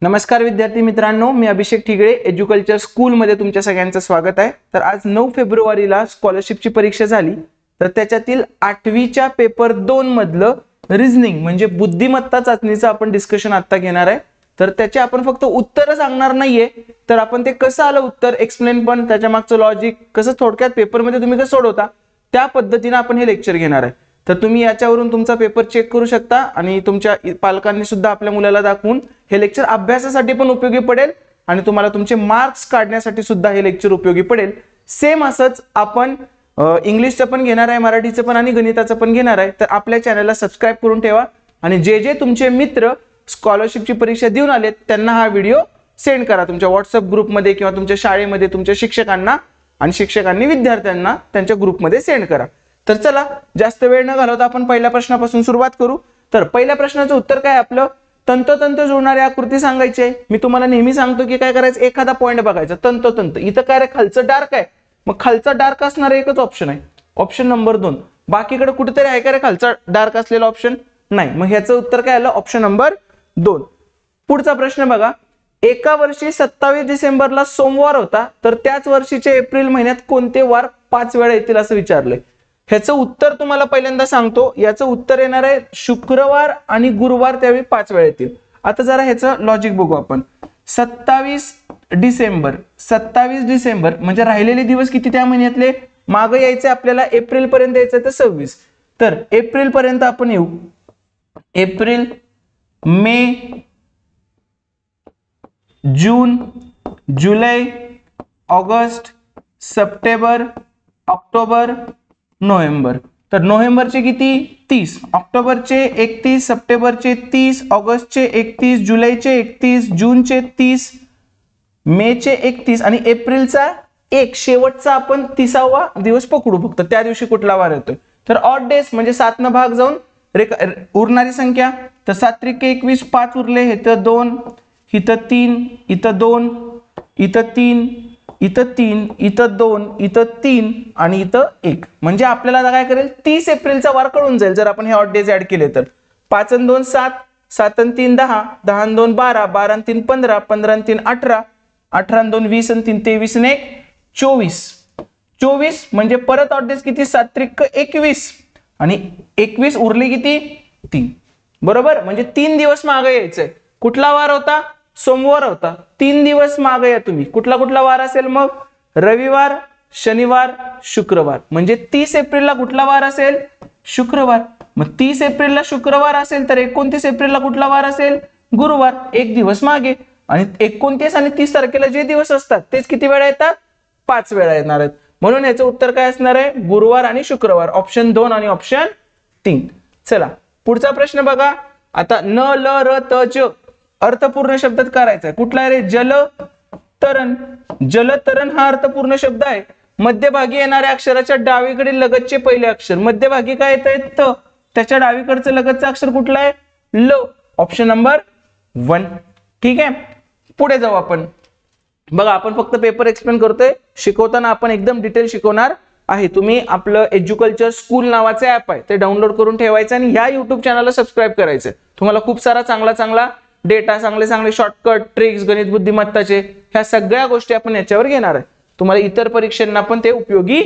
नमस्कार विद्यार्थी मित्रांनो, मी अभिषेक ठिगळे एज्युकल्चर स्कूल मध्ये तुमच्या सगळ्यांचं स्वागत आहे। तर आज 9 फेब्रुवारीला स्कॉलरशिपची परीक्षा झाली, तर त्याच्यातील 8वीच्या पेपर 2 मधलं रिझनिंग म्हणजे बुद्धिमत्ता चाचणीचं आपण डिस्कशन आता घेणार आहे। तर त्याचे आपण फक्त उत्तर सांगणार नाहीये, तर आपण ते कसं आलं उत्तर एक्सप्लेन पण त्याच्या मागचं लॉजिक कसं थोडक्यात पेपर मध्ये तुम्ही कसं सोडवता त्या पद्धतीने आपण हे लेक्चर घेणार आहे। तर तुम्ही याच्यावरून तुमचा पेपर चेक करू शकता आणि तुमच्या पालकांनी सुद्धा आपल्या मुलाला दाखवून हे लेक्चर अभ्यासासाठी पण उपयोगी पडेल आणि तुम्हाला तुमचे मार्क्स काढण्यासाठी सुद्धा हे लेक्चर उपयोगी पडेल। सेम असंच आपण इंग्लिशचं पण घेणार आहे, मराठीचं पण आणि गणिताचं पण घेणार आहे। तर आपल्या चॅनलला सबस्क्राइब करून ठेवा आणि जे जे तुमचे मित्र स्कॉलरशिपची परीक्षा देऊन आलेत त्यांना हा व्हिडिओ सेंड करा तुमच्या व्हॉट्सअप ग्रुपमध्ये किंवा तुमच्या शाळेमध्ये तुमच्या शिक्षकांना, आणि शिक्षकांनी विद्यार्थ्यांना त्यांच्या ग्रुपमध्ये सेंड करा। तर चला जास्त वेळ न घालवता आपण पहिल्या प्रश्नापासून सुरुवात करू। तर पहिल्या प्रश्नाचं उत्तर काय आपलं, तंतोतंत जोडणारी आकृती सांगायची आहे। मी तुम्हाला नेहमी सांगतो की काय करायचं, एखादा पॉइंट बघायचा तंतोतंत। इथं काय रे खालचं डार्क आहे, मग खालचा डार्क असणार एकच ऑप्शन आहे, ऑप्शन नंबर 2। बाकीकडे कुठेतरी आहे का रे खालचा डार्क असलेला ऑप्शन? नाही, मग ह्याचं उत्तर काय आलं, ऑप्शन नंबर 2। पुढचा प्रश्न बघा, एका वर्षी 27 डिसेंबरला सोमवार होता, तर त्याच वर्षीच्या एप्रिल महिन्यात कोणते वार 5 वेळा येतील असं विचारलंय। ह्याचं उत्तर तुम्हाला पहिल्यांदा सांगतो, याचं उत्तर येणार आहे शुक्रवार आणि गुरुवार, त्यावेळी 5 वेळा येतील। आता जरा ह्याचं लॉजिक बघू आपण। 27 डिसेंबर म्हणजे राहिलेले दिवस किती त्या महिन्यातले, मागे यायचे आपल्याला एप्रिल पर्यंत यायचं तर 26। तर एप्रिल पर्यंत आपण येऊ, एप्रिल, मे, जून, जुलै, ऑगस्ट, सप्टेंबर, ऑक्टोबर, नोव्हेंबर। तर नोव्हेंबरचे किती 30, ऑक्टोबरचे 31, सप्टेंबरचे 30, ऑगस्टचे 31, जुलैचे 31, जूनचे 30, मेचे 31 आणि एप्रिलचा 1 शेवटचा आपण 30वा दिवस पकडू फक्त, त्या दिवशी कुठला वार येतोय। तर ऑड डेज म्हणजे 7 न भाग जाऊन उरणारी संख्या, तर 7 त्रिके 21, 5 उरले, इथं 2, इथं 3, इथं 2, इथं 3, इथं 3, इथं 2, इथं 3 आणि इथं 1। म्हणजे आपल्याला काय करेल 30 एप्रिलचा वार कळून जाईल जर आपण हे ऑड डेज ऍड केले तर। 5 आणि 2 7, 7 आणि 3 10, 10 आणि 2 12, 12 आणि 3 15, 15 आणि 3 18, 18 आणि 2 20 आणि 3 23 आणि 1 24, 24 म्हणजे परत ऑड डेज किती 7 त्रिक 21 आणि 21 उरले किती 3, बरोबर। म्हणजे 3 दिवस मागे यायचंय। कुठला वार होता, सोमवार होता, 3 दिवस मागे या तुम्ही, कुठला वार असेल मग, रविवार, शनिवार, शुक्रवार। म्हणजे 30 एप्रिलला कुठला वार असेल, शुक्रवार। मग 30 एप्रिलला शुक्रवार असेल तर 29 एप्रिलला कुठला वार असेल, गुरुवार, 1 दिवस मागे। आणि 29 आणि 30 तारखेला जे दिवस असतात तेच किती वेळा येतात, 5 वेळा येणार आहेत। म्हणून याचं उत्तर काय असणार आहे, गुरुवार आणि शुक्रवार, ऑप्शन 2 आणि ऑप्शन 3। चला पुढचा प्रश्न बघा। आता न ल र त ज अर्थपूर्ण शब्दात करायचा आहे, कुठला आहे रे, जलतरण। जलतरण हा अर्थपूर्ण शब्द आहे। मध्यभागी येणाऱ्या अक्षराच्या डावीकडील लगतचे पहिले अक्षर, मध्यभागी काय येत आहे त, त्याच्या डावीकडचं लगतचं अक्षर कुठलं आहे, ल, ऑप्शन नंबर 1। ठीक आहे, पुढे जाऊ आपण। बघा आपण फक्त पेपर एक्सप्लेन करतोय, शिकवताना आपण एकदम डिटेल शिकवणार आहे। तुम्ही आपलं एज्युकल्चर स्कूल नावाचं ऍप आहे ते डाउनलोड करून ठेवायचं आणि ह्या युट्यूब चॅनलला सबस्क्राईब करायचं। तुम्हाला खूप सारा चांगला डेटा, चांगले शॉर्टकट ट्रिक्स, गणित बुद्धिमत्ताचे, ह्या सगळ्या गोष्टी आपण याच्यावर घेणार आहे। तुम्हाला इतर परीक्षांना पण ते उपयोगी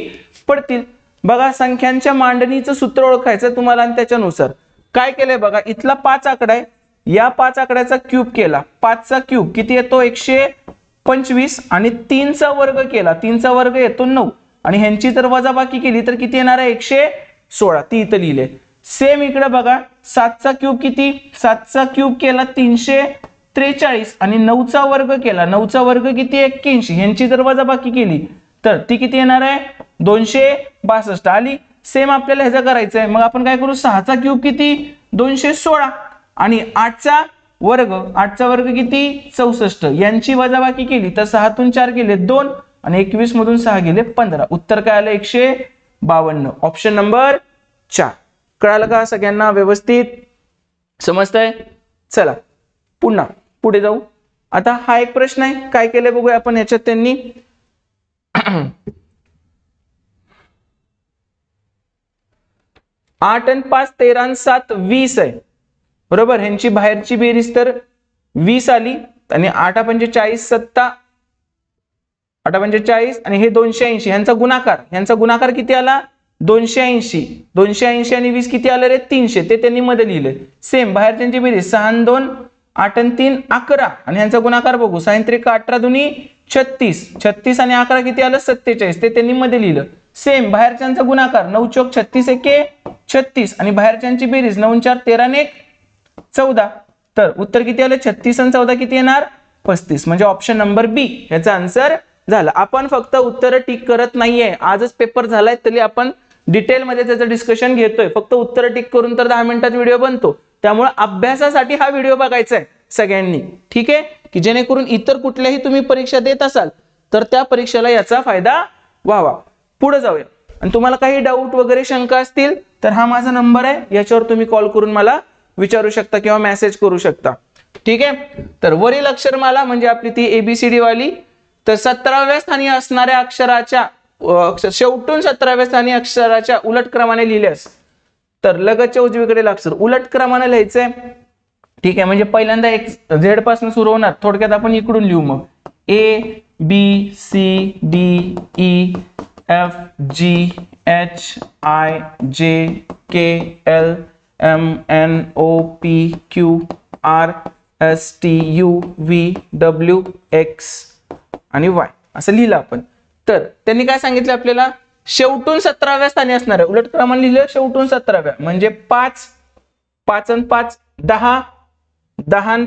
पडतील। बघा संख्यांच्या मांडणीचं सूत्र ओळखायचं तुम्हाला आणि त्याच्यानुसार काय केलंय बघा, इथला 5 आकडा आहे, या 5 आकड्याचा क्यूब केला, 5 चा क्यूब किती येतो 125 आणि 3 चा वर्ग केला, 3 चा वर्ग येतो 9 आणि ह्यांची जर वजाबाकी केली तर किती येणार आहे 116, ती इथं लिहिले। सेम इकडे बघा 7 चा क्यूब किती, 7 चा क्यूब केला 343 आणि 9 चा वर्ग केला, 9 चा वर्ग किती 81, ह्यांची जर वजाबाकी केली तर ती किती येणार आहे 262 आली। सेम आपल्याला ह्याचं करायचं आहे, मग आपण काय करू, 6 चा क्यूब किती 216 आणि 8 चा वर्ग किती 64, यांची वजाबाकी केली तर 6 तून 4 गेले 2 आणि 21 मधून 6 गेले 15, उत्तर काय आलं 152, ऑप्शन नंबर 4। कळालं का सगळ्यांना, व्यवस्थित समजतंय? चला पुढे जाऊ। आता हा एक प्रश्न आहे, काय केलंय बघूया आपण याच्यात त्यांनी। 8 आणि 5 13 आणि 7 20 आहे, बरोबर। ह्यांची बाहेरची बेरीज तर 20 आली, आणि 8×5 सत्ता, 8×5 आणि हे 280 ह्यांचा गुणाकार किती आला 280, 280 आणि 20 किती आलं रे 300, ते त्यांनी मध्ये लिहिले. सेम बाहेरच्यांची बेरीज 6 आणि 2 8 आणि 3 11 आणि ह्यांचा गुणाकार बघू 6 3 18 2 36, 36 आणि 11 किती आलं 47, ते त्यांनी मध्ये लिहिलं. सेम बाहेरच्यांचा गुणाकार 9 चौक 36 एके 36 आणि बाहेरच्यांची बेरीज 9 4 13 आणि 1 14, तर उत्तर किती आलं 36 आणि 14 किती येणार 35, म्हणजे ऑप्शन नंबर बी याचा आन्सर झाला. आपण फक्त उत्तर टिक करत नाहीये, आजच पेपर झालाय तरी आपण डिटेल मध्ये त्याचं डिस्कशन घेतोय. फक्त उत्तर टिक करून तर 10 मिनिटात व्हिडिओ बनतो, त्यामुळे अभ्यासासाठी हा व्हिडिओ बघायचा आहे सगळ्यांनी, ठीक आहे, की जेणेकरून इतर कुठल्याही तुम्ही परीक्षा देत असाल तर त्या परीक्षेला याचा फायदा व्हावा. पुढे जाऊया. आणि तुम्हाला काही डाऊट वगैरे शंका असतील तर हा माझा नंबर आहे, याच्यावर तुम्ही कॉल करून मला विचारू शकता किंवा मेसेज करू शकता, ठीक आहे. तर वरील अक्षरमाला म्हणजे आपली ती ABCD वाली, तर 17व्या स्थानी असणाऱ्या अक्षराच्या शेवटून 17व्या स्थानी अक्षराच्या उलट क्रमाने लिहिल्यास तर लगतच्या उजवीकडील अक्षर उलट क्रमाने लिहायचंय, ठीक आहे. म्हणजे पहिल्यांदा एक झेड पासून सुरू होणार, थोडक्यात आपण इकडून लिहू मग ABCDEFGHIJKLMNOPQRSTUVWX आणि Y असं लिहिलं आपण. तर त्यांनी काय सांगितलं आपल्याला शेवटून 17व्या स्थानी असणार आहे, उलट क्रमाने लिहिलं शेवटून 17व्या, म्हणजे 5 5 आणि 5 10, 10 आणि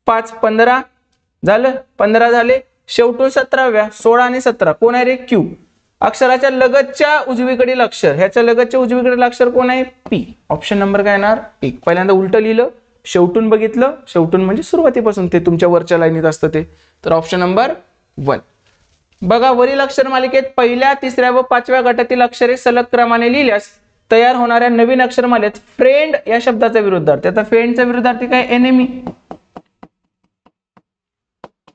5 15 झालं, 15 झाले. शेवटून 17व्या 16 आणि 17 कोण आहे रे Q. अक्षराच्या लगतच्या उजवीकडील अक्षर, ह्याच्या लगतच्या उजवीकडील अक्षर कोण आहे P. ऑप्शन नंबर काय येणार 1. पहिल्यांदा उलट लिहिलं, शेवटून बघितलं, शेवटून म्हणजे सुरुवातीपासून ते तुमच्या वरच्या लाईनीत असतं ते, तर ऑप्शन नंबर 1. बघा वरील अक्षर मालिकेत पहिल्या, तिसऱ्या व 5व्या गटातील अक्षरे सलग क्रमाने लिहिल्यास तयार होणाऱ्या नवीन अक्षरमालेत फ्रेंड या शब्दाचा विरुद्धार्थी, आता फ्रेंडचा विरुद्धार्थी काय एनिमी,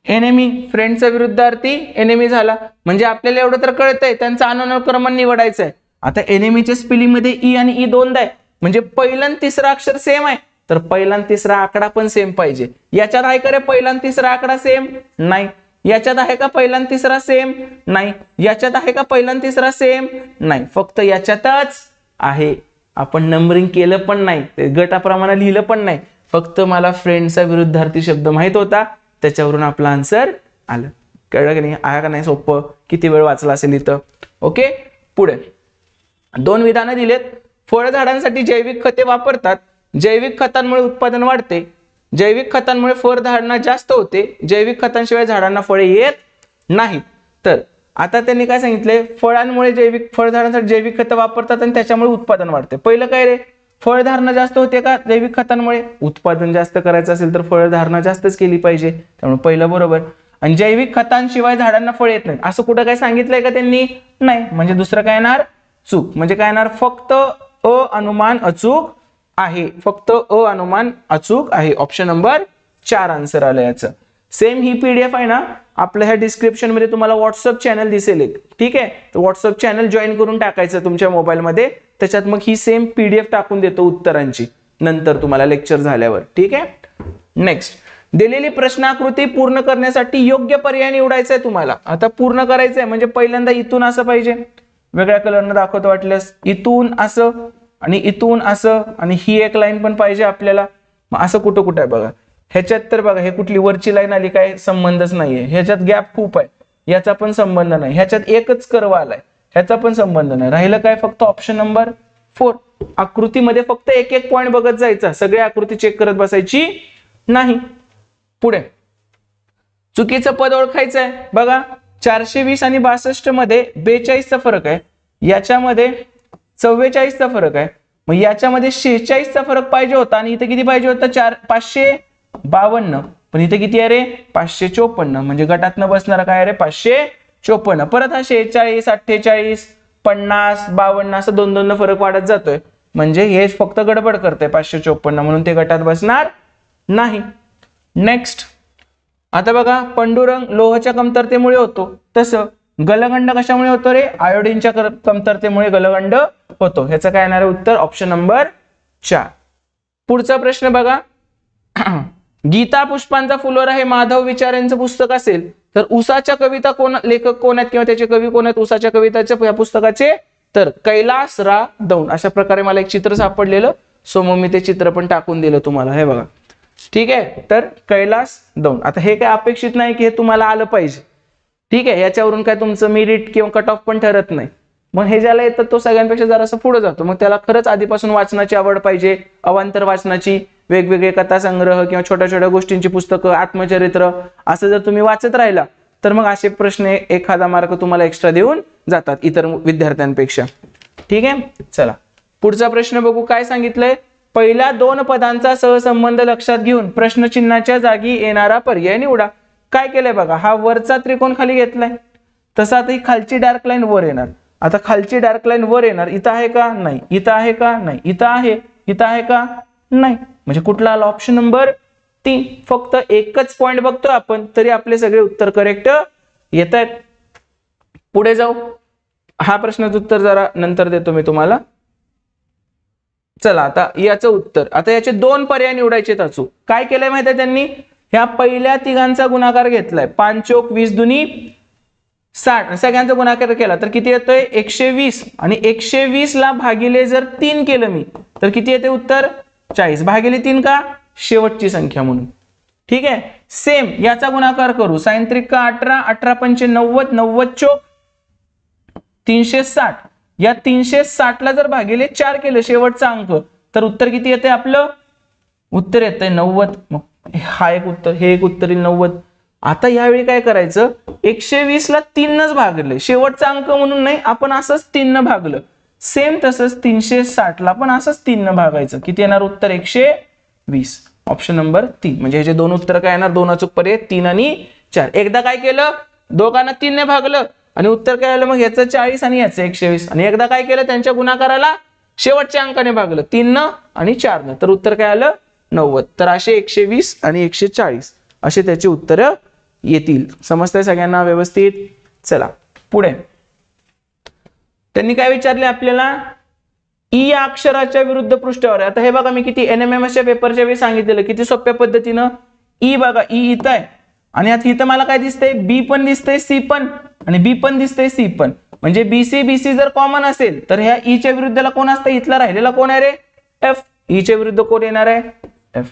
एनिमी फ्रेंडचा विरुद्धार्थी एनिमी झाला. म्हणजे आपल्याला एवढं तर कळतंय त्यांचा अनुक्रम निवडायचं आहे. आता एनिमीच्या स्पेलिंग मध्ये ई आणि ई दोनदा आहे, म्हणजे पहिला आणि तिसरा अक्षर सेम आहे, तर पहिला आणि तिसरा आकडा पण सेम पाहिजे. याच्यात आहे का रे पहिला आणि तिसरा आकडा सेम नाही, याच्यात आहे का पहिला आणि तिसरा सेम नाही, याच्यात आहे का पहिला आणि तिसरा सेम नाही, फक्त याच्यातच आहे. आपण नंबरिंग केलं पण नाही, ते गटाप्रमाणे लिहिलं पण नाही, फक्त मला फ्रेंडचा विरुद्धार्थी शब्द माहित होता, त्याच्यावरून आपला आन्सर आलं. कळलं की नाही, आहे का नाही सोपं, किती वेळ वाचला असेल इथं. ओके, पुढे 2 विधानं दिलेत. फळझाडांसाठी जैविक खते वापरतात, जैविक खतांमुळे उत्पादन वाढते, जैविक खतांमुळे फळधारणा जास्त होते, जैविक खतांशिवाय झाडांना फळे येत नाहीत. तर आता त्यांनी काय सांगितले, फळझाडांसाठी जैविक खतं वापरतात आणि त्याच्यामुळे उत्पादन वाढते. पहिलं काय रे, फळधारणा जास्त होते का जैविक खतांमुळे, उत्पादन जास्त करायचं असेल तर फळधारणा जास्तच केली पाहिजे, त्यामुळे पहिलं बरोबर. आणि जैविक खतांशिवाय झाडांना फळ येत नाही असं कुठं काय सांगितलंय का त्यांनी, नाही, म्हणजे दुसरं काय येणार चूक. म्हणजे काय येणार फक्त अनुमान अचूक आहे, फक्त अनुमान अचूक आहे. ऑप्शन नंबर 4 आन्सर आलं याचं. सेम ही PDF आहे ना आपल्या ह्या डिस्क्रिप्शन मध्ये तुम्हाला व्हॉट्सअप चॅनल दिसेल एक, ठीक आहे, तर व्हॉट्सअप चॅनल जॉईन करून टाकायचं तुमच्या मोबाईल मध्ये, त्याच्यात मग ही सेम PDF टाकून देतो उत्तरांची नंतर तुम्हाला लेक्चर झाल्यावर, ठीक आहे. नेक्स्ट, दिलेली प्रश्नाकृती पूर्ण करण्यासाठी योग्य पर्याय निवडायचा आहे तुम्हाला. आता पूर्ण करायचंय म्हणजे पहिल्यांदा इथून असं पाहिजे, वेगळ्या कलरनं दाखवतो वाटल्यास, इथून असं आणि इथून असं, आणि ही एक लाईन पण पाहिजे आपल्याला. मग असं कुठं कुठं आहे बघा, ह्याच्यात तर बघा हे कुठली वरची लाईन आली काय संबंधच नाहीये, ह्याच्यात गॅप खूप आहे, याचा पण संबंध नाही, ह्याच्यात एकच कर्व आलाय, ह्याचा पण संबंध नाही. राहिलं काय फक्त ऑप्शन नंबर 4. आकृतीमध्ये फक्त एक एक पॉइंट बघत जायचा, सगळी आकृती चेक करत बसायची नाही. पुढे चुकीचं पद ओळखायचं आहे. बघा 420 आणि 62 मध्ये 42चा फरक आहे, याच्यामध्ये 44चा फरक आहे, मग याच्यामध्ये 46चा फरक पाहिजे होता आणि इथे किती पाहिजे होता 552, पण इथे किती आहे रे 554, म्हणजे गटातनं बसणारा काय रे 554. परत हा 46 48 50 52 असं 2-2 फरक वाढत जातोय, म्हणजे हे फक्त गडबड करतंय 554, म्हणून ते गटात बसणार नाही. नेक्स्ट, आता बघा पंडुरंग लोहाच्या कमतरतेमुळे होतो, तसं गलगंड कशामुळे होतो रे, आयोडीनच्या कमतरतेमुळे गलगंड होतो. ह्याचं काय येणार आहे उत्तर ऑप्शन नंबर 4. पुढचा प्रश्न बघा, गीता पुष्पांचा फुलोरा हे माधव विचार यांचं पुस्तक असेल तर उसाच्या कविता कोण लेखक कोण आहेत किंवा त्याचे कवी कोण आहेत उसाच्या कविताच्या या पुस्तकाचे, तर कैलासराव दौंड. अशा प्रकारे मला एक चित्र सापडलेलं, सो मग मी ते चित्र पण टाकून दिलं तुम्हाला, हे बघा. ठीक आहे, तर कैलास दौंड. आता हे काय अपेक्षित नाही की हे तुम्हाला आलं पाहिजे. ठीक आहे, याच्यावरून काय तुमचं मेरिट किंवा कट ऑफ पण ठरत नाही. मग हे ज्याला येतं तो सगळ्यांपेक्षा जरासं पुढे जातो. मग त्याला खरंच आधीपासून वाचनाची आवड पाहिजे, अवांतर वाचनाची, वेगवेगळे कथा संग्रह किंवा छोट्या छोट्या गोष्टींची पुस्तकं, आत्मचरित्र असं जर तुम्ही वाचत राहिला तर मग असे प्रश्न एखादा मार्क तुम्हाला एक्स्ट्रा देऊन जातात इतर विद्यार्थ्यांपेक्षा. ठीक आहे, चला पुढचा प्रश्न बघू. काय सांगितलंय, पहिल्या दोन पदांचा सहसंबंध लक्षात घेऊन प्रश्नचिन्हाच्या जागी येणारा पर्याय निवडा. काय केलंय बघा, हा वरचा त्रिकोण खाली घेतलाय, तसा आता ही खालची डार्क लाईन वर येणार. आता खालची डार्क लाईन वर येणार, इथं आहे का नाही, इथं आहे का नाही, इथं आहे, इथं आहे का नाही, म्हणजे कुठला आला, ऑप्शन नंबर 3. फक्त एकच पॉइंट बघतो आपण तरी आपले सगळे उत्तर करेक्ट येत आहेत. पुढे जाऊ, हा प्रश्नाचं उत्तर जरा नंतर देतो मी तुम्हाला. चला आता याचं उत्तर, आता याचे दोन पर्याय निवडायचे अचूक. काय केलंय माहितीये त्यांनी, ह्या पहिल्या तिघांचा गुणाकार घेतलाय, 5 चोक 20 दुनी 60, सगळ्यांचा गुणाकार केला तर किती येतोय 120, आणि 120 ला भागिले जर 3 केलं मी तर किती येते उत्तर 40. भागिले 3 का, शेवटची संख्या म्हणून. ठीक आहे, सेम याचा गुणाकार करू, साइन त्रिक 18, 18 पंचे 90, 90 चोक 360, या 360 ला जर भागिले 4 केलं शेवटचा अंक तर उत्तर किती येते आपलं, उत्तर येतंय 90. मग हा एक उत्तर, हे एक उत्तर येईल 90. आता यावेळी काय करायचं, 120 ला 3 नच भागले, शेवटचा अंक म्हणून नाही, आपण असंच 3 न भागलं. सेम तसंच 360 ला पण असंच 3 न भागायचं, किती येणार उत्तर 120. Option number 3. म्हणजे ह्याचे दोन उत्तर काय येणार, दोन अचूक पर्याय 3 आणि 4. एकदा काय केलं, दोघांना 3 ने भागलं आणि उत्तर काय आलं, मग याचं 40 आणि याचं 120. आणि एकदा काय केलं, त्यांच्या गुणाकाराला शेवटच्या अंकाने भागलं 3 न आणि 4 न, तर उत्तर काय आलं 90. तर असे 120 आणि 140 असे त्याची उत्तर येतील. समजतंय सगळ्यांना व्यवस्थित. चला पुढे, त्यांनी काय विचारले आपल्याला, ई या अक्षराच्या विरुद्ध पृष्ठावर. आता हे बघा, मी किती NMMS च्या पेपरच्या वेळी सांगितलेलं, किती सोप्या पद्धतीनं. ई बघा, ई इथं आहे आणि आता इथं मला काय दिसतंय, बी पण दिसतंय, सी पण, आणि बी पण दिसतंय, सी पण. म्हणजे BC जर कॉमन असेल तर ह्या ई च्या विरुद्धला कोण असतं, इथला राहिलेला कोण आहे रे, एफ. ई च्या विरुद्ध कोण येणार आहे, एफ.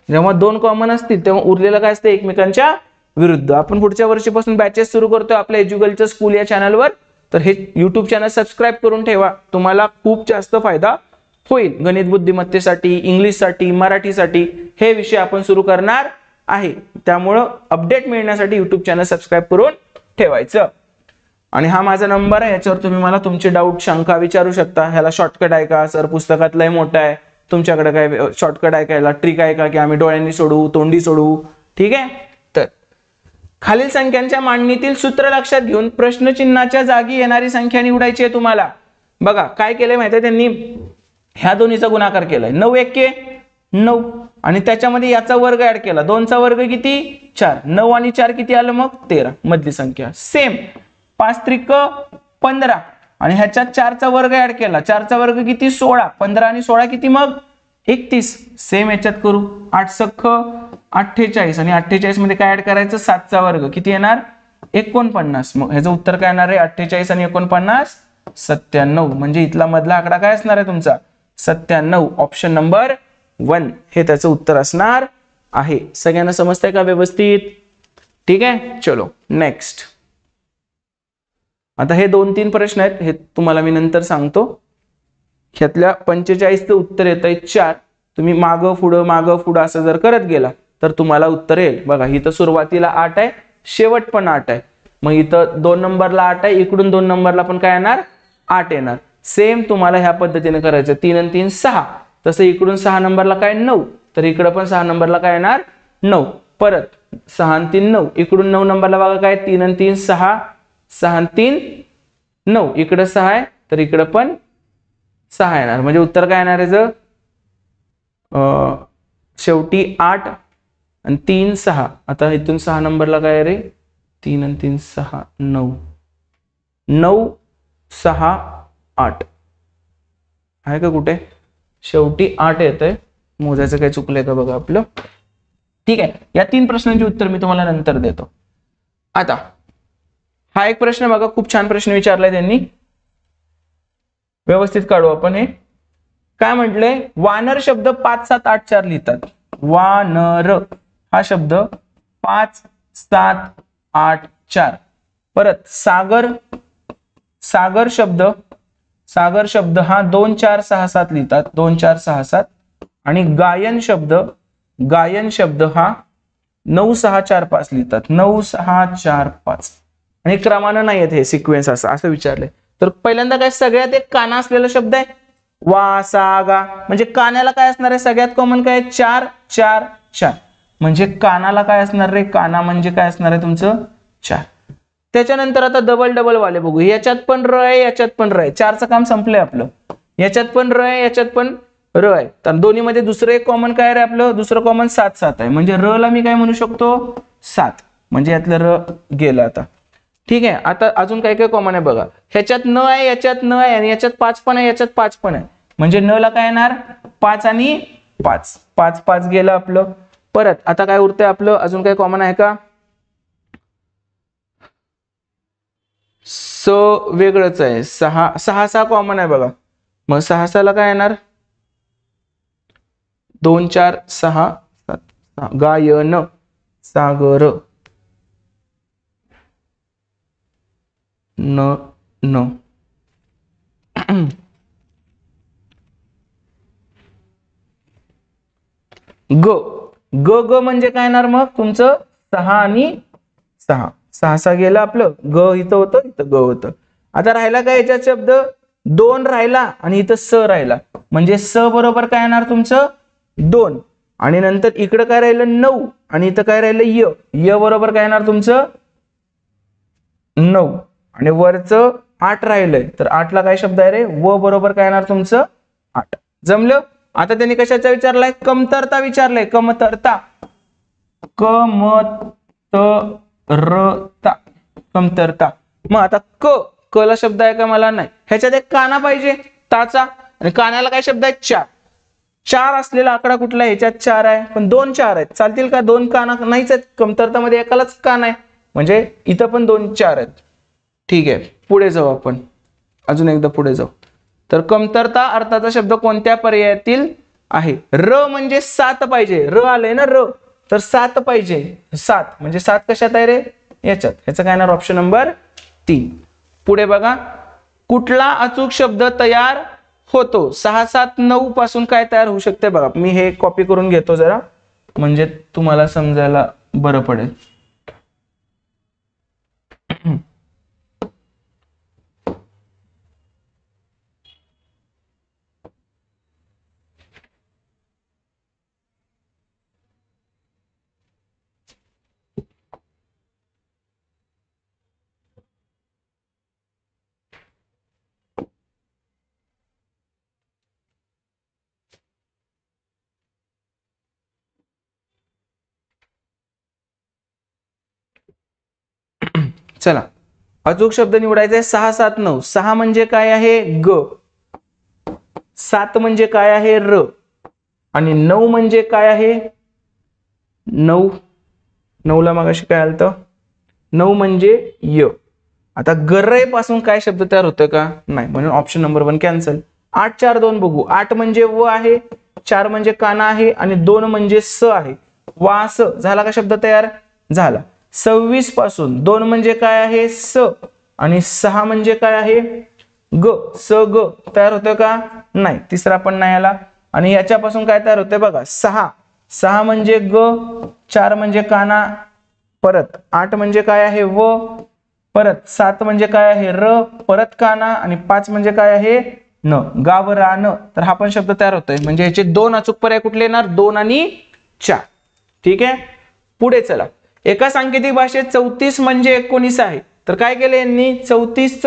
जेव्हा दोन कॉमन असतील तेव्हा उरलेलं काय असतं, एकमेकांच्या विरुद्ध. आपण पुढच्या वर्षीपासून बॅचेस सुरू करतोय आपल्या एज्युकल्चर स्कूल या चॅनलवर, तर हे युट्यूब चॅनल सबस्क्राईब करून ठेवा, तुम्हाला खूप जास्त फायदा होईल. गणित बुद्धिमत्तेसाठी, इंग्लिशसाठी, मराठीसाठी हे विषय आपण सुरू करणार आहे, त्यामुळं अपडेट मिळण्यासाठी युट्यूब चॅनल सबस्क्राईब करून ठेवायचं. आणि हा माझा नंबर आहे, याच्यावर तुम्ही मला तुमचे डाऊट शंका विचारू शकता. ह्याला शॉर्टकट आहे का सर, पुस्तकात लय मोठं आहे, तुमच्याकडे काय शॉर्टकट आहे का, ट्रिक आहे का की आम्ही डोळ्यांनी सोडवू, तोंडी सोडवू. ठीक आहे, तर खालील संख्यांच्या मांडणीतील सूत्र लक्षात घेऊन प्रश्नचिन्हाच्या जागी येणारी संख्या निवडायची आहे तुम्हाला. बघा काय केलंय माहितीये त्यांनी, ह्या दोन्हीचा गुणाकार केलाय, 9 एके 9, आणि त्याच्यामध्ये याचा वर्ग ऍड केला, 2 चा वर्ग किती 4, 9 आणि 4 किती आलं मग 13, मधली संख्या. सेम 5 त्रिक 15, आणि ह्याच्यात 4 चा वर्ग ऍड केला, 4 चा वर्ग किती 16, 15 आणि 16 किती मग 31. सेम याच्यात करू, 8 सख्ख 48, आणि 48 मध्ये काय ऍड करायचं, 7 चा वर्ग किती येणार 49. मग ह्याचं उत्तर काय येणार आहे, 48 आणि 49 97. म्हणजे इथला मधला आकडा काय असणार आहे तुमचा 97. ऑप्शन नंबर 1 हे त्याचं उत्तर असणार आहे. सगळ्यांना समजतंय का व्यवस्थित? ठीक आहे, चलो नेक्स्ट. आता हे 2-3 प्रश्न आहेत, हे तुम्हाला मी नंतर सांगतो. ह्यातल्या 45चं उत्तर येत आहे 4. तुम्ही मागं पुढं असं जर करत गेला तर तुम्हाला उत्तर येईल. बघा इथं सुरुवातीला 8 आहे, शेवट पण 8 आहे. मग इथं 2 नंबरला 8 आहे, इकडून 2 नंबरला पण काय येणार 8 येणार. सेम तुम्हाला ह्या पद्धतीने करायचं, 3 आणि 3 6. तसं इकडून 6 नंबरला काय 9, तर इकडं पण 6 नंबरला काय येणार 9. परत 6 आणि 3 9, इकडून 9 नंबरला बघा काय 3 आणि 3 6, 6 आणि 3 9, इकडं 6 आहे तर इकडं पण 6 येणार. म्हणजे उत्तर काय येणार आहे शेवटी 8 आणि 3 6. आता इथून 6 नंबरला काय रे 3 आणि 3 6 9, 9 6 8 आहे का कुठे, शेवटी 8 येत आहे. मोजायचं काही चुकलंय का बघा आपलं. ठीक आहे, या 3 प्रश्नांची उत्तर मी तुम्हाला नंतर देतो. आता हा एक प्रश्न बघा, खूप छान प्रश्न विचारलाय त्यांनी, व्यवस्थित काढू आपण. हे काय म्हटलंय, वानर शब्द 5 7 8 4 लिहितात. वानर हा शब्द 5 7 8 4. परत सागर, सागर शब्द हा 2 4 6 7 लिहितात. 2 4 6 7. आणि गायन शब्द हा 9 6 4 5 लिहितात. 9 6 4 5. आणि क्रमानं नाही आहेत, हे सिक्वेन्स असं विचारलंय. तर पहिल्यांदा काय, सगळ्यात एक काना असलेला शब्द आहे वा सा गा, म्हणजे कानाला काय असणार आहे, सगळ्यात कॉमन काय, 4 4 4. म्हणजे कानाला काय असणार रे, काना म्हणजे काय असणार आहे तुमचं 4. त्याच्यानंतर आता डबल वाले बघू. याच्यात पण र आहे, याच्यात पण र आहे. 4चं काम संपलंय आपलं. याच्यात पण र आहे, याच्यात पण र आहे. तर दोन्ही मध्ये दुसरं एक कॉमन काय रे आपलं, दुसरं कॉमन 7 7 आहे. म्हणजे र ला मी काय म्हणू शकतो, 7. म्हणजे यातलं र गेलं आता. ठीक आहे, आता अजून काय काय कॉमन आहे बघा. ह्याच्यात न आहे, याच्यात न आहे, आणि याच्यात 5 पण आहे, याच्यात 5 पण आहे. म्हणजे न ला काय येणार, 5 आणि 5. 5 5 गेलं आपलं. परत आता काय उरतंय आपलं, अजून काय कॉमन आहे का, स वेगळंच आहे. 6 6 6 कॉमन आहे बघा. मग 6 6 ला काय येणार, 2 4 6 7. गायन, सागर, न न. ग ग ग म्हणजे काय येणार मग तुमचं 6 आणि 6. 6 6 गेलं आपलं. ग इथं होतं, इथं ग होतं. आता राहिला काय, याच्यात शब्द 2 राहिला आणि इथं स राहिला. म्हणजे स बरोबर काय येणार तुमचं 2. आणि नंतर इकडं काय राहिलं 9, आणि इथं काय राहिलं य. य बरोबर काय येणार तुमचं 9. आणि वरचं 8 राहिलंय, तर 8 ला काय शब्द आहे रे, व बरोबर काय येणार तुमचं 8. जमलं. आता त्यांनी कशाचा विचारलाय, कमतरता विचारलाय. कमतरता, कमतरता. मग आता क ला शब्द आहे का, मला नाही. ह्याच्यात एक काना पाहिजे ताचा, आणि कानाला काय शब्द आहे 4. 4 असलेला आकडा कुठला आहे, ह्याच्यात 4 आहे, पण 2 4 आहेत. चालतील का, 2 काना नाहीच आहेत. कमतरता मध्ये एकालाच कान आहे, म्हणजे इथं पण 2 4 आहेत. ठीक आहे, पुढे जाऊ आपण, अजून एकदा पुढे जाऊ. तर कमतरता अर्थाचा शब्द कोणत्या पर्यायातील आहे. र म्हणजे 7 पाहिजे. र आलंय ना र, तर 7 पाहिजे. 7 म्हणजे 7 कशात आहे रे, याच्यात. ह्याचं काय येणार, ऑप्शन नंबर 3. पुढे बघा, कुठला अचूक शब्द तयार होतो. 6 7 9 पासून काय तयार होऊ शकते बघा. मी हे कॉपी करून घेतो जरा, म्हणजे तुम्हाला समजायला बरं पडेल. चला, अचूक शब्द निवडायचा आहे. 6 7 9. 6 म्हणजे काय आहे ग, 7 म्हणजे काय आहे र, आणि 9 म्हणजे काय आहे 9. 9 ला मगाशी काय आलतं, 9 म्हणजे य. आता गरय पासून काय शब्द तयार होतोय का, नाही, म्हणून ऑप्शन नंबर 1 कॅन्सल. 8 4 2 बघू. 8 म्हणजे व आहे, 4 म्हणजे काना आहे, आणि 2 म्हणजे स आहे. वास झाला का शब्द तयार, झाला. 26 पासून 2 म्हणजे काय आहे स, आणि 6 म्हणजे काय आहे ग, स ग तयार होतोय का, नाही. तिसरा पण नाही आला. आणि याच्यापासून काय तयार होतंय बघा, 6. 6 म्हणजे ग, 4 म्हणजे काना, परत 8 म्हणजे काय आहे व, परत 7 म्हणजे काय आहे र, परत काना, आणि 5 म्हणजे काय आहे न, गाव रान. तर हा पण शब्द तयार होतोय. म्हणजे याचे 2 अचूक पर्याय कुठले येणार, 2 आणि 4. ठीक आहे, पुढे चला. एका सांकेतिक भाषेत 34 म्हणजे 19 आहे. तर काय केलं यांनी, 34 च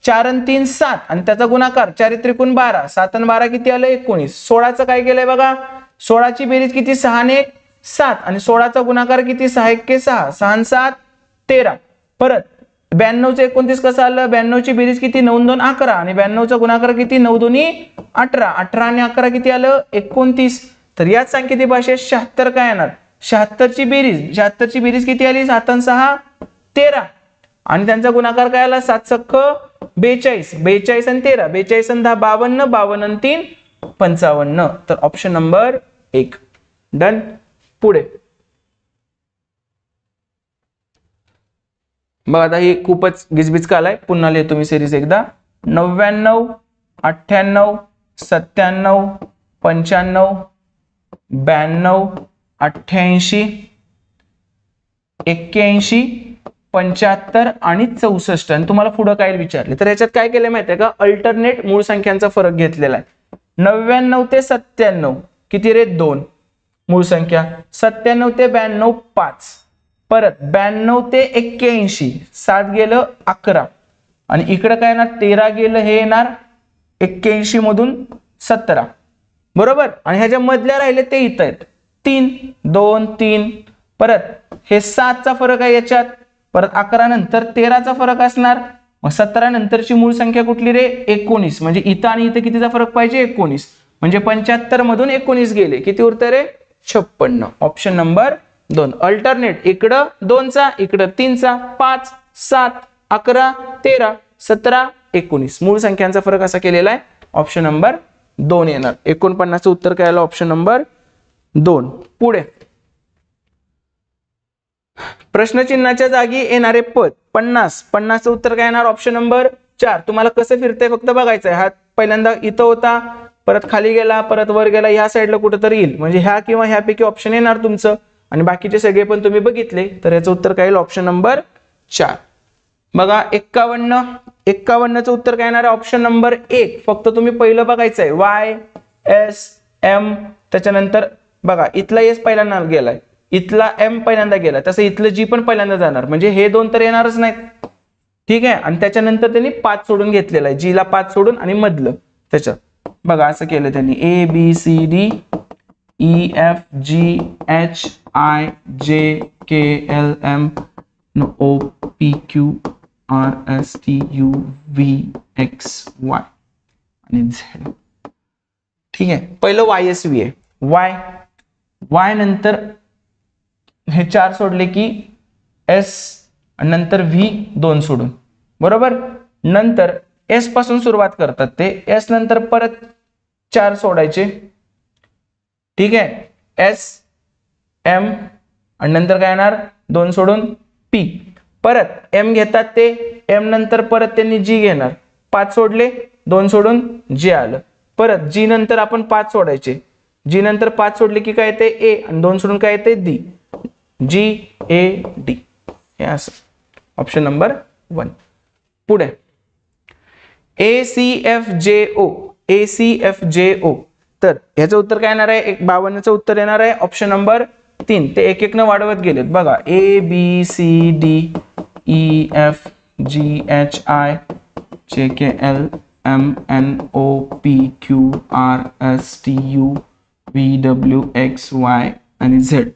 4 आणि 3 7, आणि त्याचा गुणाकार 4 त्रिकोण 12, 7 आणि 12 किती आलं 19. 16चं काय केलंय बघा, 16ची बेरीज किती 6 आणि 1 7, आणि 16चा गुणाकार किती 6 1 6, 6 आणि 7 13. परत 92चं 29 कसं आलं, 92ची बेरीज किती 9 2 11, आणि 92चा गुणाकार किती 9 2 18, 18 आणि 11 किती आलं 29. तर याच सांकेतिक भाषेत 76 काय येणार? 76ची बेरीज किती आली? 7 आणि 6 13 आणि त्यांचा गुणाकार काय आला? 7 सक्क 42, 42 आणि 13, 42 आणि 10 52, 52 आणि 3 55. तर ऑप्शन नंबर 1 डन. पुढे बघा, आता ही खूपच गिजबिज कालाय, पुन्हा लिहितो मी सिरीज एकदा. 99 98 97 95 92 88 81 75 आणि 64. आणि तुम्हाला पुढे काय विचारले तर याच्यात काय केलं माहितीये का? अल्टरनेट मूळ संख्यांचा फरक घेतलेला आहे. 99 ते 97 किती रे? 2 मूळ संख्या. 97 ते 92 5. परत 92 ते 81 7 गेलं 11 आणि इकडे काय येणार? 13 गेलं, हे येणार 81 मधून 17 बरोबर. आणि ह्याच्या मधल्या राहिले ते इथं आहेत 3 2 3. परत हे 7 चा फरक आहे याच्यात. परत 11 नंतर 13 चा फरक असणार. मग 17 नंतरची मूळ संख्या कुठली रे? 19. म्हणजे इथं आणि इथं कितीचा फरक पाहिजे? 19. म्हणजे 75 मधून 19 गेले, किती उरतं रे? 56. Option number 2. अल्टरनेट इकडं 2 चा, इकडं 3 चा, 5 7 11 13 17 19 मूळ संख्यांचा फरक असा केलेला आहे. ऑप्शन नंबर 2 येणार. 49 चं उत्तर काय आलं? Option number 2. पुढे प्रश्नचिन्हाच्या जागी येणारे पद 50. 50 चं उत्तर काय येणार? Option number 4. तुम्हाला कसं फिरतंय फक्त बघायचंय. हा पहिल्यांदा इथं होता, परत खाली गेला, परत वर गेला, ह्या साईडला कुठेतरी येईल. म्हणजे ह्या किंवा ह्यापैकी ऑप्शन येणार तुमचं. आणि बाकीचे सगळे पण तुम्ही बघितले, तर याचं उत्तर काय येईल? Option number 4. बघा 51. 51 चं उत्तर काय येणार आहे? Option number 1. फक्त तुम्ही पहिलं बघायचंय Y S M. त्याच्यानंतर बघा इथला S पहिल्यांदा गेलाय, इथला M पहिल्यांदा गेला, तसं इथलं G पण पहिल्यांदा जाणार. म्हणजे हे 2 तर येणारच नाहीत. ठीक आहे. आणि त्याच्यानंतर त्यांनी 5 सोडून घेतलेला आहे, G ला 5 सोडून आणि मधलं त्याच्यात बघा असं केलं त्यांनी. A B C D E F G H I J K L M O P Q R S T U V X Y आणि Z. ठीक आहे. पहिलं YSV आहे. Y नंतर हे 4 सोडले की S आणि नंतर V 2 सोडून बरोबर. नंतर S पासून सुरुवात करतात ते. S नंतर परत 4 सोडायचे. ठीक आहे. S M आणि नंतर काय येणार? 2 सोडून P. परत M घेतात ते, M नंतर परत त्यांनी G घेणार, 5 सोडले, 2 सोडून J आलं. परत G नंतर आपण 5 सोडायचे. G नंतर 5 सोडले की काय येते? A आणि 2 सोडून काय येते? D. G A D हे असं ऑप्शन नंबर 1. पुढे ACFJO. ACFJO. तर ह्याचं उत्तर काय येणार आहे? 52 चं उत्तर येणार आहे ऑप्शन नंबर 3. ते एक एक न वाढवत गेलेत बघा. A B C D E F G H I J K L M N O P Q R S T U V W X Y आणि Z.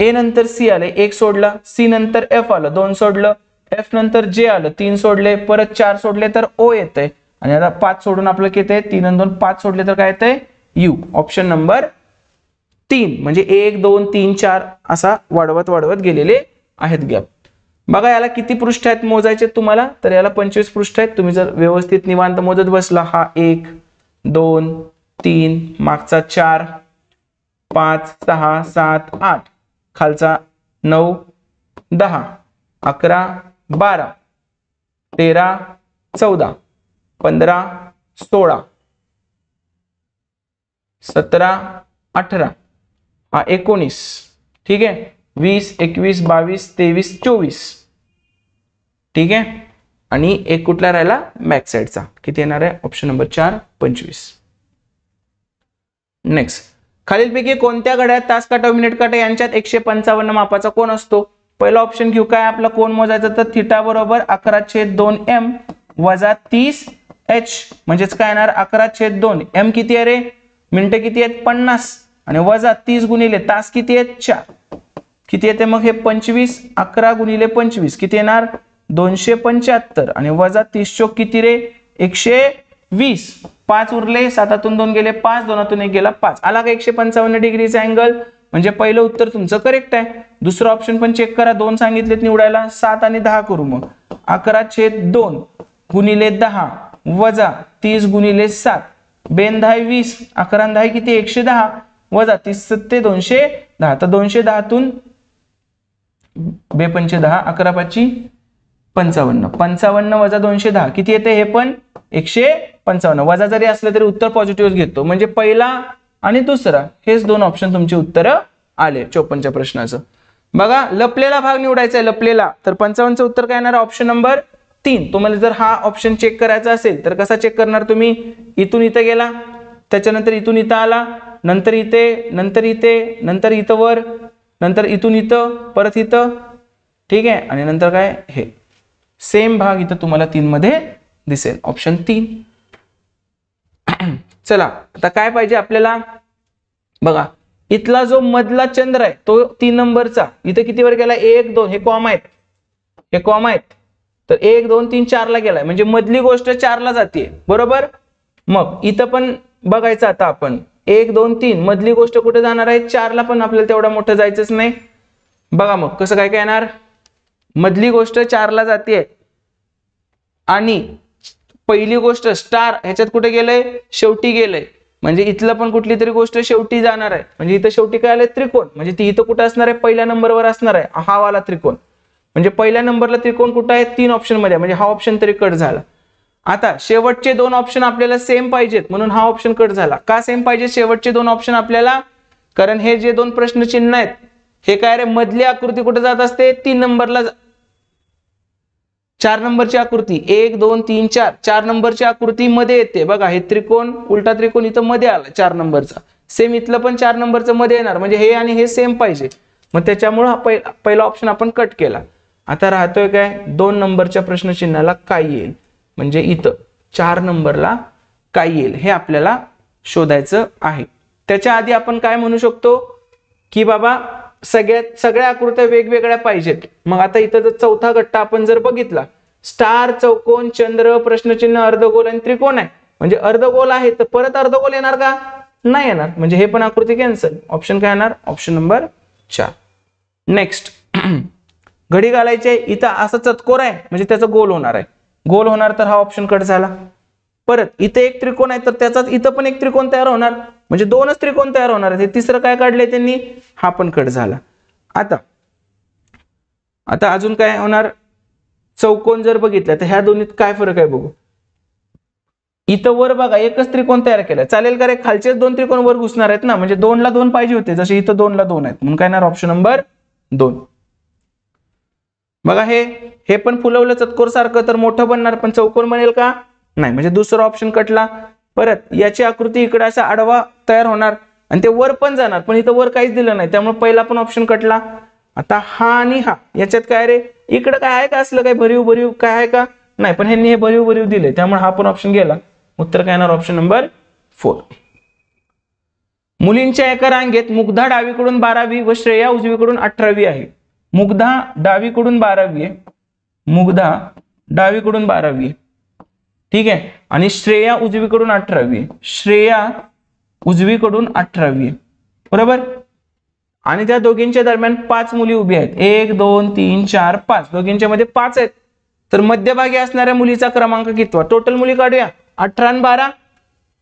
A नंतर C आले, 1 सोडलं. C नंतर F आलं, 2 सोडलं. F नंतर J आलं, 3 सोडले. परत 4 सोडले तर O येतंय. आणि आता 5 सोडून आपलं किती आहे? 3 आणि 2 5 सोडले तर काय येतंय? U. Option number 3. म्हणजे 1 2 3 4 असा वाढवत गेलेले आहेत गॅप. बघा याला किती पृष्ठ आहेत मोजायचे तुम्हाला? तर याला 25 पृष्ठ आहेत. तुम्ही जर व्यवस्थित निवांत मोजत बसला, हा 1 2 3 मागचा 4 5 6 7 8 खालचा 9 10 11 12 13 14 15 16 17 18 हा 19. ठीक आहे. 20 21 22 23 24. ठीक आहे. आणि एक कुठला राहिला? बॅक साइडचा. किती येणार आहे? Option number 4 25. नेक्स्ट, खालीलपैकी कोणत्या घड्याळात तास काटा व मिनिट काटा यांच्यात 155 मापाचा कोन असतो? पहिला ऑप्शन घेऊ. काय आपला कोन मोजायचा? तर थिटा बरोबर 11/2 m वजा 30 h. म्हणजेच काय येणार? 11/2 m किती आहे रे? मिनिटं किती आहेत? 50 आणि वजा 30 गुणिले तास किती आहेत? 4. किती येते मग हे? 25. 11 गुणिले 25 किती येणार? 275 आणि वजा 30 चोक किती रे? 120. 20, 5 उरले, 7 2 गेले 5, 2 1 गेला 5, आला का 155 डिग्रीचा अँगल. म्हणजे पहिलं उत्तर तुमचं करेक्ट आहे. दुसरं ऑप्शन पण चेक करा, 2 सांगितलेत निवडायला. 7 आणि 10 करू मग. 11/2 गुणिले 10 वजा 30 गुणिले 7 बेन 10 20, 11 10 किती 110 वजा 30 7 210. तर 210 बेपंचे 10, 11 5 55, 55 वजा 210 किती येते, हे पण 155. वजा जरी असलं तरी उत्तर पॉझिटिव्ह घेतो. म्हणजे पहिला आणि दुसरा हेच दोन ऑप्शन तुमची उत्तर आले 54च्या प्रश्नाचं. बघा लपलेला भाग निवडायचा आहे, लपलेला. तर 55चं उत्तर काय येणार, ऑप्शन नंबर 3. तुम्हाला जर हा ऑप्शन चेक करायचा असेल तर कसा चेक करणार तुम्ही, इथून इथं गेला, त्याच्यानंतर इथून इथं आला, नंतर इथे, नंतर इथे, नंतर इथं वर, नंतर इथून इथं, परत इथं, ठीक आहे. आणि नंतर काय, हे सेम भाग इथं तुम्हाला 3 मध्ये दिसेल, ऑप्शन 3. चला आता काय पाहिजे आपल्याला, बघा इथला जो मधला चंद्र आहे तो 3 नंबरचा, इथं किती वर गेला, 1 2, हे कॉमा आहेत, हे कॉमा आहेत. तर 1 2 3 4 ला गेलाय, म्हणजे मधली गोष्ट 4 ला जाते, बरोबर. मग इथं पण बघायचं आता आपण, 1 2 3 मधली गोष्ट कुठे जाणार आहे, 4 ला, पण आपल्याला तेवढा मोठं जायचंच नाही. बघा मग कसं काय काय येणार, मधली गोष्ट 4 ला जाते आणि पहिली गोष्ट स्टार ह्याच्यात कुठे गेलंय, शेवटी गेलंय. म्हणजे इथलं पण कुठली तरी गोष्ट शेवटी जाणार आहे. म्हणजे इथं शेवटी काय आलंय, त्रिकोण. म्हणजे ती इथं कुठं असणार आहे, पहिल्या नंबरवर असणार आहे, हा वाला त्रिकोण. म्हणजे पहिल्या नंबरला त्रिकोण कुठं आहे, 3 ऑप्शन मध्ये, म्हणजे हा ऑप्शन तरी कट झाला. आता शेवटचे 2 ऑप्शन आपल्याला सेम पाहिजेत, म्हणून हा ऑप्शन कट झाला. का सेम पाहिजे शेवटचे 2 ऑप्शन आपल्याला, कारण हे जे 2 प्रश्न चिन्ह आहेत हे काय रे, मधली आकृती कुठे जात असते, 3 नंबरला, 4 नंबरची आकृती, 1 2 3 4, 4 नंबरची आकृती मध्ये येते. बघा हे त्रिकोण, उलटा त्रिकोण इथं मध्ये आला 4 नंबरचा, सेम इथलं पण 4 नंबरचं मध्ये येणार. म्हणजे हे आणि हे सेम पाहिजे, मग त्याच्यामुळे हा पहिला ऑप्शन आपण कट केला. आता राहतोय काय, 2 नंबरच्या प्रश्नचिन्हाला काय येईल, म्हणजे इथं 4 नंबरला काय येईल हे आपल्याला शोधायचं आहे. त्याच्या आधी आपण काय म्हणू शकतो की बाबा सगळ्या आकृत्या वेगवेगळ्या पाहिजेत. मग आता इथं जर चौथा गट्टा आपण जर बघितला, स्टार, चौकोन, चंद्र, प्रश्नचिन्ह, अर्धगोल आणि त्रिकोण आहे. म्हणजे अर्धगोल आहे तर परत अर्धगोल येणार का, नाही येणार. म्हणजे हे पण आकृती कॅन्सल. ऑप्शन काय येणार, ऑप्शन नंबर 4. नेक्स्ट घडी घालायचे, इथं असं चतकोर आहे म्हणजे त्याचं गोल होणार आहे, गोल होणार तर हा ऑप्शन कट झाला. परत इथे एक त्रिकोण आहे तर त्याचाच इथं पण एक त्रिकोण तयार होणार, म्हणजे 2च त्रिकोण तयार होणार आहे. तिसरं काय काढलंय त्यांनी, हा पण कट झाला. आता अजून काय होणार, चौकोन जर बघितलं तर ह्या दोन्हीत काय फरक आहे बघू. इथं वर बघा एकच त्रिकोण तयार केलाय, चालेल का रे, खालचेच 2 त्रिकोण वर घुसणार आहेत ना, म्हणजे 2 ला 2 पाहिजे होते, जसे इथं 2 ला 2 आहेत, म्हणून काय येणार, ऑप्शन नंबर 2. बघा हे पण फुलवलं चतकोर सारखं तर मोठं बनणार, पण चौकोन बनेल का, नाही. म्हणजे दुसरा ऑप्शन कटला. परत याची आकृती इकडे असा आडवा तयार होणार आणि ते वर पण जाणार, पण इथं वर काहीच दिलं नाही, त्यामुळे पहिला पण ऑप्शन कटला. आता हा आणि हा याच्यात काय रे, इकडे काय आहे का, असलं काय भरीव काय आहे का, नाही. पण ह्यांनी हे भरीव दिले, त्यामुळे हा पण ऑप्शन गेला. उत्तर काय येणार, ऑप्शन नंबर 4. मुलींच्या एका रांगेत मुग्धा डावीकडून 12वी व श्रेया उजवीकडून 18वी आहे. मुग्धा डावीकडून 12वी आहे, मुग्धा डावीकडून 12वी आहे, ठीक आहे. आणि श्रेया उजवीकडून 18वी आहे, श्रेया उजवीकडून 18वी आहे, बरोबर. आणि त्या दोघींच्या दरम्यान 5 मुली उभी आहेत, 1 2 3 4 5, दोघींच्या मध्ये 5 आहेत. तर मध्यभागी असणाऱ्या मुलीचा क्रमांक कितवा, टोटल मुली काढूया, 18 आणि 12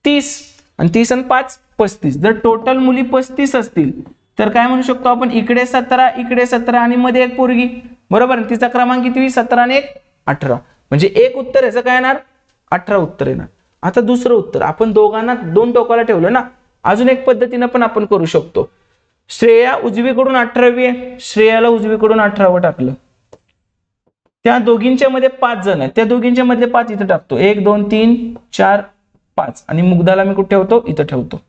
30, आणि 30 आणि 5 35. जर टोटल मुली 35 असतील तर काय म्हणू शकतो आपण, इकडे 17 इकडे 17 आणि मध्ये एक पोरगी, बरोबर. तिचा क्रमांक किती, 17 आणि 1 18, म्हणजे एक उत्तर याचं काय येणार, 18 उत्तर येणार. आता दुसरं उत्तर, आपण दोघांना 2 टोकाला ठेवलं ना, अजून एक पद्धतीने पण आपण करू शकतो. श्रेया उजवीकडून 18वी आहे, श्रेयाला उजवीकडून 18वं टाकलं, त्या दोघींच्या मध्ये 5 जण आहेत, त्या दोघींच्या मधले 5 इथं टाकतो, 1 2 3 4 5, आणि मुग्धाला मी कुठे ठेवतो, इथं ठेवतो.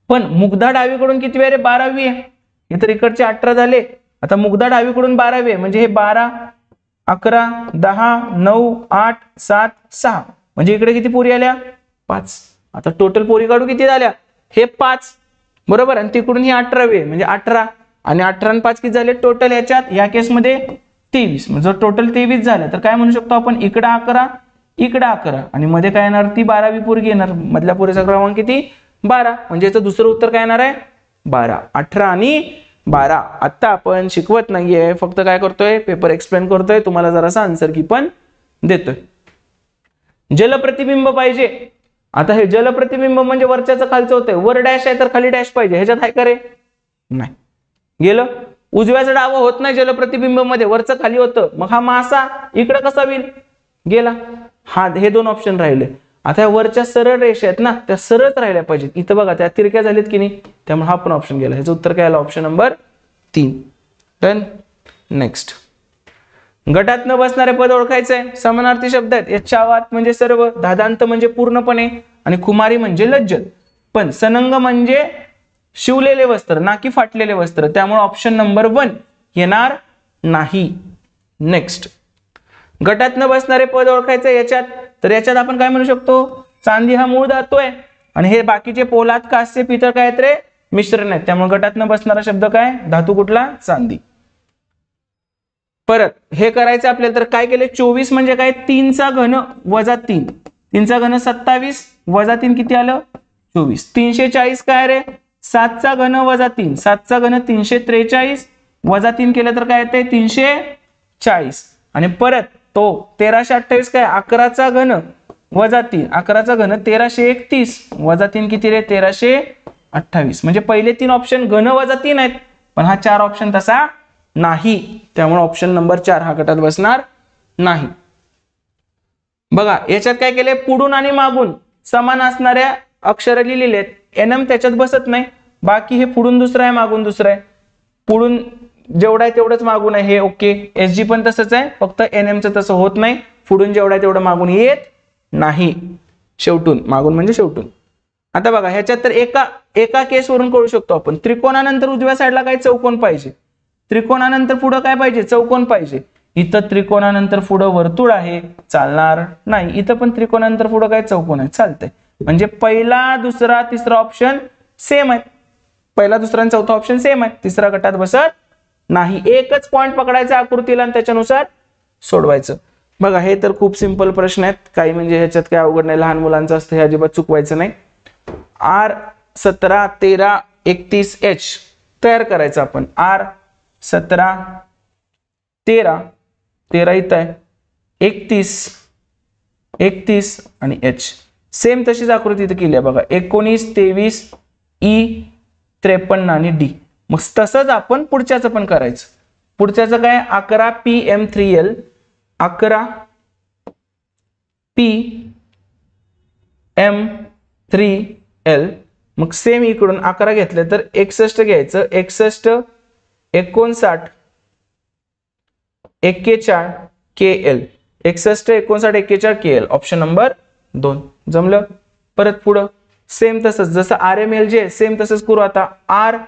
पण मुग्धा डावीकडून किती रे, 12वी आहे, इतर इकडचे 18 झाले. आता मुग्धा डावीकडून 12वी आहे, म्हणजे हे 12 11 10 9 8 7 6, म्हणजे इकडे किती पोरी आल्या, 5. आता टोटल पोरी काढू, किती झाल्या, हे 5, बरोबर. आणि तिकडून ही 18वी आहे, म्हणजे 18, आणि 18 आणि 5 किती झाले टोटल, याच्यात या केसमध्ये 23. जर टोटल 23 झालं तर काय म्हणू शकतो आपण, इकडे 11 इकडे 11 आणि मध्ये काय येणार, ती 12वी पोरगी येणार. मधल्या पोरीचा क्रमांक किती, 12. म्हणजे याचं दुसरं उत्तर काय येणार आहे, 12. 18 आणि 12. आता आपण शिकवत नाहीये, फक्त काय करतोय, पेपर एक्सप्लेन करतोय, तुम्हाला जरासा आन्सर की पण देतोय. जलप्रतिबिंब पाहिजे. आता हे जलप्रतिबिंब म्हणजे वरच्याचं खालचं होतंय, वर डॅश आहे तर खाली डॅश पाहिजे, ह्याच्यात आहे का रे, नाही. गेलं. उजव्याचं डावं होत नाही जलप्रतिबिंब मध्ये, वरचं खाली होतं, मग हा मासा इकडे कसा होईल, गेला. हा, हे दोन ऑप्शन राहिले. आता वरच्या सरळ रेषा आहेत ना, त्या सरळ राहिल्या पाहिजेत. इथं बघा त्या तिरक्या झालीत की नाही, त्यामुळे हा पण ऑप्शन गेला. ह्याचं उत्तर काय आलं, ऑप्शन नंबर 3. डन. नेक्स्ट, गटात न बसणारे पद ओळखायचंय. समानार्थी शब्द आहेत. यच्चावात म्हणजे सर्व, धादांत म्हणजे पूर्णपणे आणि कुमारी म्हणजे लज्जत. पण सनंग म्हणजे शिवलेले वस्त्र, ना की फाटलेले वस्त्र, त्यामुळे ऑप्शन नंबर 1 येणार नाही. नेक्स्ट, गटात न बसणारे पद ओळखायचे याच्यात, तर याच्यात आपण काय म्हणू शकतो, चांदी हा मूळ धातू आहे आणि हे बाकीचे पोलाद, कास्य, पितळ काय आहेत रे, मिश्रण आहेत. त्यामुळे गटात न बसणारा शब्द काय, धातू कुठला, चांदी. परत हे करायचं आपल्याला, तर काय केले, 24 म्हणजे काय, 3 चा घन वजा 3, 3 चा घन 27 वजा 3 किती आलं, 24. 340 काय रे, 7 चा घन वजा 3, 7 चा घन 343 वजा 3 केलं तर काय येते, 340. आणि परत तो 1328 काय, 11 चा घन वजा 3, 11 चा घन 1331 वजा 3 किती रे, 1328. म्हणजे पहिले 3 ऑप्शन घन वजा 3 आहेत, पण हा 4 ऑप्शन तसा नाही. त्यामुळे ऑप्शन नंबर 4 हा गटात बसणार नाही. बघा याच्यात काय केले, पुढून आणि मागून समान असणाऱ्या अक्षर लिहिलेले आहेत. एनएम त्याच्यात बसत नाही, बाकी हे पुढून दुसरं आहे, मागून दुसरं आहे. पुढून जेवढं आहे तेवढंच मागून आहे, हे ओके. एसजी पण तसंच आहे, फक्त एनएमचं तसं होत नाही, पुढून जेवढं आहे तेवढं मागून येत नाही. शेवटून, मागून म्हणजे शेवटून. आता बघा ह्याच्यात तर एका केसवरून कळू शकतो आपण. त्रिकोणानंतर उजव्या साईडला काय, चौकोन पाहिजे. त्रिकोणानंतर पुढं काय पाहिजे, चौकोन पाहिजे. इथं त्रिकोणानंतर पुढं वर्तुळ आहे, चालणार नाही. इथं पण त्रिकोणानंतर पुढं काय, चौकोन आहे, चालतंय. म्हणजे पहिला, दुसरा, तिसरा ऑप्शन सेम आहे. पहिला, दुसरा आणि चौथा ऑप्शन सेम आहे, तिसरा गटात बसत नाही. एकच पॉइंट पकडायचा आकृतीला आणि त्याच्यानुसार सोडवायचं. बघा हे तर खूप सिंपल प्रश्न आहेत, काही म्हणजे ह्याच्यात काय अवघड नाही, लहान मुलांचं असतं, हे अजिबात चुकवायचं नाही. R17 13 31 H तयार करायचं आपण. R17 13 13 इथं आहे, 31 आणि H सेम तशीच आकृती इथं केली आहे बघा. 19 23 E 53 आणि D. मग तसंच आपण पुढच्याचं पण करायचं. पुढच्याचं काय, 11 PM3L 11 PM3L. मग सेम इकडून 11 घेतले तर 61 घ्यायचं, 61 59 41 KL, 61 59 41 KL, ऑप्शन नंबर 2. जमलं. परत पुढं सेम तसंच, जसं RMLJ सेम तसंच करू. आता RMLJ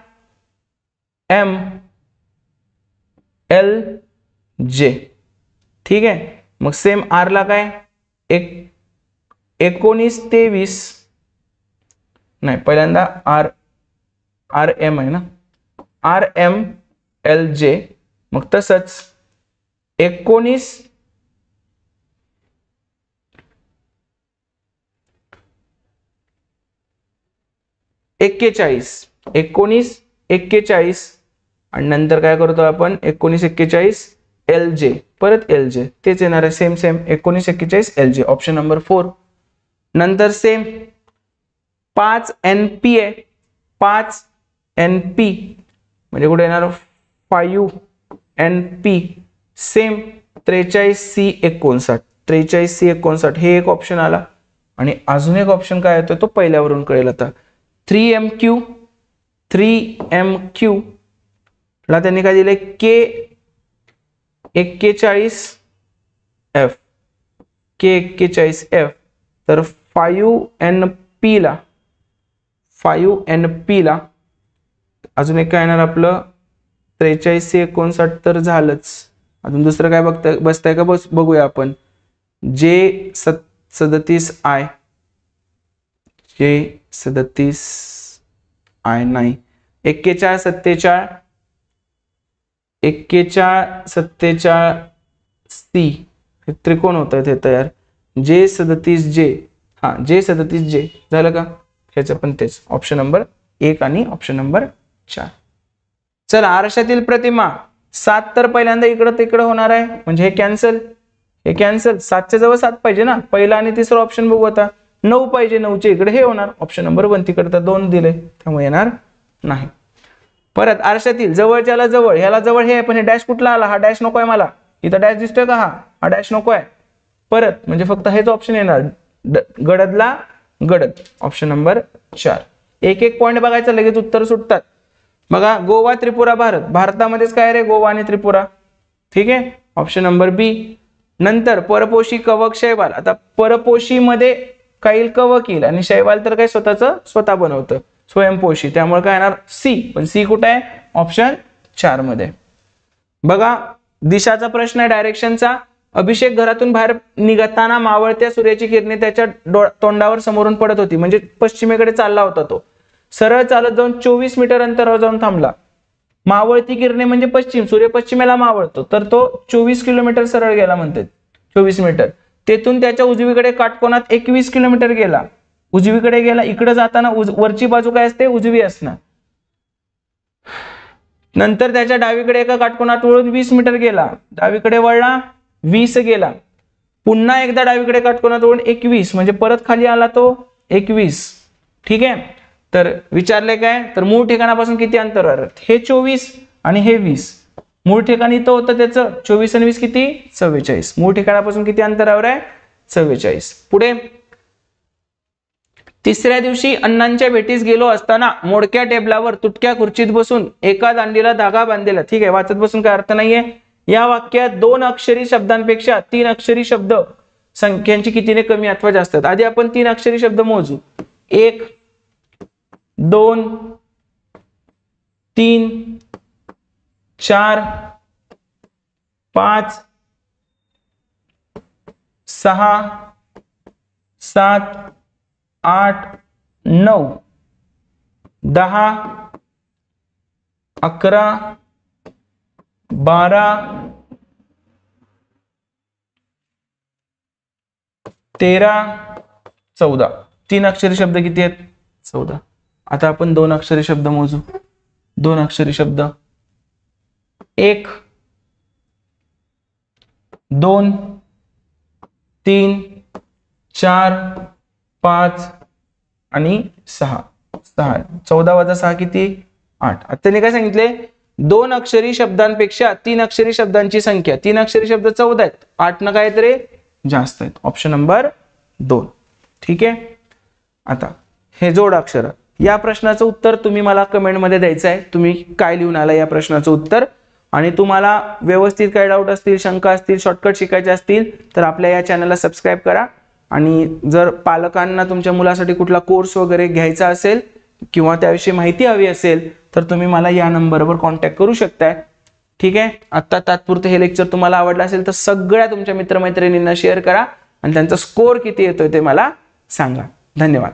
ठीक आहे. मग सेम R ला काय, 19 23 नाही, पहिल्यांदा RM आहे ना, RMLJ. मग तसंच 19 41 19 41 आणि नंतर काय करतो आपण, 19 41 LJ, परत LJ तेच येणार आहे, सेम 19 41 LJ, ऑप्शन नंबर 4. नंतर सेम 5 NP आहे, 5 NP म्हणजे कुठे येणार, 5 NP सेम 43 C 59 43 C 59 हे एक ऑप्शन आला. आणि अजून एक ऑप्शन काय येतो तो पहिल्यावरून कळेल आता. 3MQ ला त्यांनी काय दिले, K 41F K 41F. तर 5NP ला अजून एक काय येणार आपलं, 43 C 59 तर झालंच. अजून दुसरं काय बसतंय का बघूया आपण. J37I नाही, 41 47 41 47 C हे त्रिकोण होत आहेत हे तयार. J37J, हा J37J झालं का? ह्याचं पण तेच ऑप्शन नंबर 1 आणि ऑप्शन नंबर 4. चला आरशातील प्रतिमा 7 तर पहिल्यांदा इकडं तिकडं होणार आहे, म्हणजे हे कॅन्सल, हे कॅन्सल. 7च्या जवळ 7 पाहिजे ना, पहिला आणि तिसरा ऑप्शन बघू आता. 9 पाहिजे, 9च्या इकडे हे होणार ऑप्शन नंबर 1, तिकडे तर 2 दिले त्यामुळे येणार नाही. परत आरशातील जवळच्याला जवळ, ह्याला जवळ हे, पण हे डॅश कुठला आला? हा डॅश नको आहे मला, इथं डॅश दिसतोय का? हा डॅश नको आहे. परत म्हणजे फक्त हेच ऑप्शन येणार, गडदला गडद, ऑप्शन नंबर 4. एक एक पॉइंट बघायचं, लगेच उत्तर सुटतात. बघा गोवा त्रिपुरा भारत, भारतामध्येच काय रे गोवा आणि त्रिपुरा, ठीक आहे ऑप्शन नंबर बी. नंतर परपोषी कवक शैवाल, आता परपोषी मध्ये काही कवक येईल आणि शैवाल तर काय स्वतः बनवतं, स्वयंपोषी, त्यामुळे काय येणार सी. पण सी कुठे आहे? ऑप्शन 4 मध्ये. बघा दिशाचा प्रश्न आहे, डायरेक्शनचा. अभिषेक घरातून बाहेर निघताना मावळत्या सूर्याची किरणे त्याच्या तोंडावर समोरून पडत होती, म्हणजे पश्चिमेकडे चालला होता तो. सरळ चालत जाऊन 24 मीटर अंतरावर जाऊन थांबला. मावळती किरणे म्हणजे पश्चिम, सूर्य पश्चिमेला मावळतो, तर तो 24 किलोमीटर सरळ गेला म्हणतात, 24 मीटर. तेथून त्याच्या उजवीकडे काटकोनात 21 किलोमीटर गेला, उजवीकडे गेला. इकडे जाताना वरची बाजू काय असते? उजवी असणार. नंतर त्याच्या डावीकडे एका काटकोनात वळून 20 मीटर गेला, डावीकडे वळला 20 गेला. पुन्हा एकदा डावीकडे काटकोनात वळून 21, म्हणजे परत खाली आला तो 21, ठीक आहे. तर विचारले काय? तर मूळ ठिकाणापासून किती अंतर आहे? हे 24 आणि हे 20. मूळ ठिकाणी तो होतं त्याचं 24 आणि 20 किती? 44. मूळ ठिकाणापासून किती अंतरावर आहे? 44. पुढे तिसऱ्या दिवशी अण्णांच्या भेटीस गेलो असताना मोडक्या टेबलावर तुटक्या खुर्चीत बसून एका दांडीला धागा बांधलेला, ठीक आहे वाचत बसून काय अर्थ नाहीये. या वाक्यात 2 अक्षरी शब्दांपेक्षा 3 अक्षरी शब्द संख्यांची कितीने कमी अथवा जास्त आहेत? आधी आपण 3 अक्षरी शब्द मोजू. 1 2 3 4 5 6 7 8 9 10 11 12 13 14. 3 अक्षरी शब्द किती आहेत? 14. आता आपण 2 अक्षरी शब्द मोजू. 2 अक्षरी शब्द 1 2 3 4 5 आणि 6. 14 वजा 6 किती? 8. आता त्यांनी काय सांगितले? 2 अक्षरी शब्दांपेक्षा 3 अक्षरी शब्दांची संख्या, 3 अक्षरी शब्द 14 आहेत, 8 न काय तरी जास्त आहेत, ऑप्शन नंबर 2, ठीक आहे. आता हे जोड अक्षर, या प्रश्नाचं उत्तर तुम्ही मला कमेंट मध्ये द्यायचं आहे. तुम्ही काय लिहून आला या प्रश्नाचं उत्तर, आणि तुम्हाला व्यवस्थित काही डाऊट असतील, शंका असतील, शॉर्टकट शिकायचे असतील तर आपल्या या चॅनलला सबस्क्राईब करा. आणि जर पालकांना तुमच्या मुलासाठी कुठला कोर्स वगैरे घ्यायचा असेल किंवा त्याविषयी माहिती हवी असेल तर तुम्ही मला या नंबरवर कॉन्टॅक्ट करू शकताय, ठीक आहे. आता तात्पुरतं हे लेक्चर तुम्हाला आवडलं असेल तर सगळ्या तुमच्या मित्रमैत्रिणींना शेअर करा आणि त्यांचा स्कोर किती येतोय ते मला सांगा. धन्यवाद.